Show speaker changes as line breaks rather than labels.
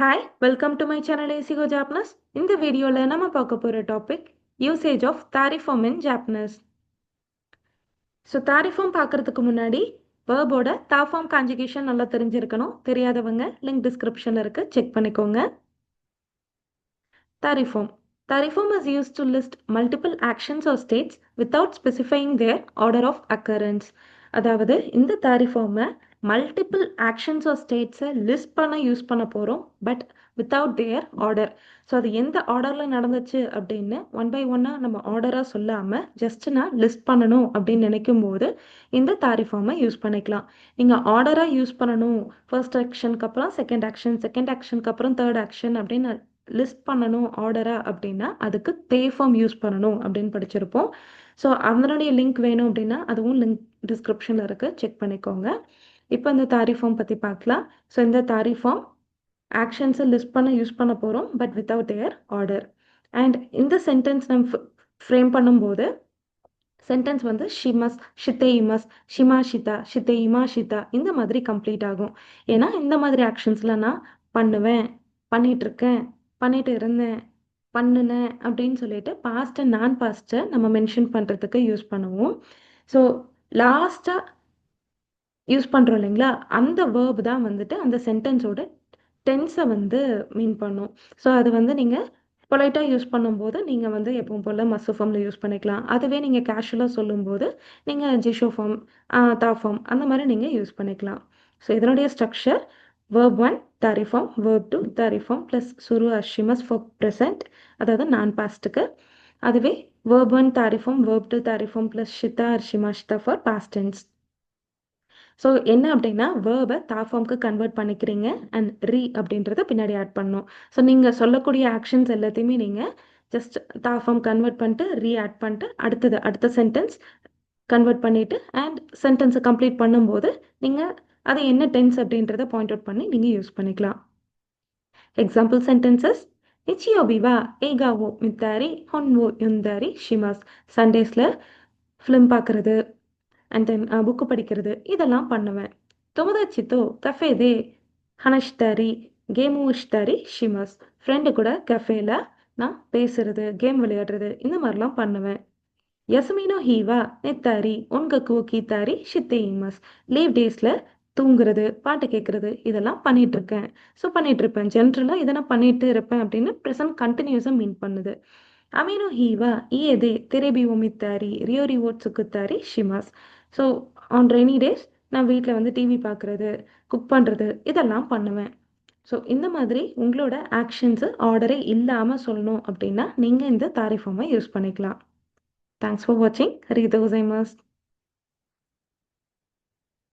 Hi welcome to my channel ஏசிகோ Japanese. இந்த வீடியோவில் நம்ம பார்க்க போகிற டாபிக் யூசேஜ் ஆஃப் தாரிஃபார்ம் இன் ஜாப்னஸ். ஸோ தாரிஃபார்ம் பார்க்குறதுக்கு முன்னாடி வேர்போட தாஃபார்ம் கான்ஜுகேஷன் நல்லா தெரிஞ்சிருக்கணும். தெரியாதவங்க லிங்க் டிஸ்கிரிப்ஷனில் இருக்குது, செக் பண்ணிக்கோங்க. தாரிஃபார்ம் is used to list multiple actions or states without specifying their order of occurrence. அதாவது இந்த தாரிஃபார்மை மல்டிபிள் ஆக்ஷன்ஸ் ஆர் ஸ்டேட்ஸை லிஸ்ட் பண்ண யூஸ் பண்ண போகிறோம், but without there order. So அது எந்த ஆர்டரில் நடந்துச்சு அப்படின்னு ஒன் பை ஒன்னாக நம்ம ஆர்டராக சொல்லாமல் ஜஸ்ட் நான் லிஸ்ட் பண்ணணும் அப்படின்னு நினைக்கும் போது இந்த தாரிஃபார்மை யூஸ் பண்ணிக்கலாம். நீங்கள் ஆர்டராக யூஸ் பண்ணணும், ஃபர்ஸ்ட் ஆக்ஷனுக்கு அப்புறம் செகண்ட் ஆக்ஷனுக்கு அப்புறம் தேர்ட் ஆக்ஷன் அப்படின்னு லிஸ்ட் பண்ணணும் ஆர்டராக அப்படின்னா அதுக்கு தேஃபார்ம் யூஸ் பண்ணணும் அப்படின்னு படிச்சிருப்போம். ஸோ அதனுடைய லிங்க் வேணும் அப்படின்னா அதுவும் லிங்க் டிஸ்கிரிப்ஷனில் இருக்குது, செக் பண்ணிக்கோங்க. இப்போ இந்த தாரிஃபார்ம் பற்றி பார்க்கலாம். ஸோ இந்த தாரிஃபார்ம் ஆக்ஷன்ஸை லிஸ்ட் பண்ண யூஸ் பண்ண போகிறோம், but without there order. And இந்த சென்டென்ஸ் நம்ம ஃப்ரேம் பண்ணும்போது சென்டென்ஸ் வந்து ஷிமஸ், ஷித்தே இமஸ், ஷிமா ஷிதா, ஷித்தே இமா ஷிதா இந்த மாதிரி கம்ப்ளீட் ஆகும். ஏன்னா இந்த மாதிரி ஆக்ஷன்ஸில் நான் பண்ணுவேன், பண்ணிகிட்ருக்கேன், பண்ணிட்டு இருந்தேன், பண்ணுனேன் அப்படின்னு சொல்லிட்டு பாஸ்ட்டை நான் பாஸ்ட்டை நம்ம மென்ஷன் பண்ணுறதுக்கு யூஸ் பண்ணுவோம். ஸோ லாஸ்ட்டாக யூஸ் பண்ணுறோம் இல்லைங்களா, அந்த வேர்ப் தான் வந்துட்டு அந்த சென்டென்ஸோட டென்ஸை வந்து மீன் பண்ணும். ஸோ அது வந்து நீங்கள் பொலைட்டாக யூஸ் பண்ணும்போது நீங்கள் வந்து எப்பவும் போல் மஸ்ஸு ஃபார்மில் யூஸ் பண்ணிக்கலாம். அதுவே நீங்கள் கேஷுவலாக சொல்லும்போது நீங்கள் ஜிஷோ ஃபார்ம், தா ஃபார்ம் அந்த மாதிரி நீங்கள் யூஸ் பண்ணிக்கலாம். ஸோ இதனுடைய ஸ்ட்ரக்சர் verb 1 தாரிஃபார்ம், verb 2 தாரிஃபார்ம் ப்ளஸ் சுரு அஷிமஸ் ஃபார் ப்ரெசன்ட், அதாவது நான் பாஸ்ட்டுக்கு. அதுவே verb 1 தாரிஃபார்ம், verb 2 தாரிஃபார்ம் ப்ளஸ் ஷிதா அர்ஷிமா ஷிதா ஃபார் பாஸ்ட் டென்ஸ். ஸோ என்ன அப்படின்னா வேர்பை தாஃபார்முக்கு கன்வெர்ட் பண்ணிக்கிறீங்க அண்ட் அப்படின்றத பின்னாடி ஆட் பண்ணணும். ஸோ நீங்கள் சொல்லக்கூடிய ஆக்ஷன்ஸ் எல்லாத்தையுமே நீங்கள் ஜஸ்ட் தாஃபார்ம் கன்வெர்ட் பண்ணிட்டு ஆட் பண்ணிட்டு அடுத்த சென்டென்ஸ் கன்வெர்ட் பண்ணிவிட்டு அண்ட் சென்டென்ஸை கம்ப்ளீட் பண்ணும்போது நீங்கள் அது என்ன டென்ஸ் அப்படின்றத பாயிண்ட் அவுட் பண்ணி நீங்கள் யூஸ் பண்ணிக்கலாம். எக்ஸாம்பிள் சென்டென்சஸ்: நிச்சியோ பிவா ஏகாவோ மித்தாரி ஹொன்வோ யுந்தாரி ஷிமாஸ். சண்டேஸில் ஃபிலிம் பார்க்குறது அண்ட் தென் புக்கு படிக்கிறது இதெல்லாம் பண்ணுவேன். தொமதாச்சித்தோ கஃபே தே ஹனஷ்தாரி கேமு இஷ்தாரி ஷிமஸ். ஃப்ரெண்டு கூட கஃபேல நான் பேசுறது, கேம் விளையாடுறது இந்த மாதிரிலாம் பண்ணுவேன். யசுமினோ ஹீவா நெத்தாரி உன்கக்கு கீத்தாரி ஷித்தே இமஸ். லீவ் டேஸில் தூங்குறது, பாட்டு கேட்குறது இதெல்லாம் பண்ணிகிட்ருக்கேன். ஸோ பண்ணிகிட்ருப்பேன். ஜென்ரலாக இதை நான் பண்ணிகிட்டு இருப்பேன் அப்படின்னு ப்ரெசன்ட் கண்டினியூஸாக மீன் பண்ணுது. அமீனோ ஹீவா இயதே திரேபி ஒமித்தாரி ரியோரி ஓட்ஸுக்குத்தாரி ஷிமாஸ். ஸோ ஆன் ரெய்னி டேஸ் நான் வீட்டில் வந்து டிவி பார்க்குறது, குக் பண்ணுறது இதெல்லாம் பண்ணுவேன். ஸோ இந்த மாதிரி உங்களோட ஆக்ஷன்ஸு ஆர்டரே இல்லாமல் சொல்லணும் அப்படின்னா நீங்கள் இந்த தாரிஃபார்மை யூஸ் பண்ணிக்கலாம். தேங்க்ஸ் ஃபார் வாட்சிங். ஹரி கோசைமஸ்.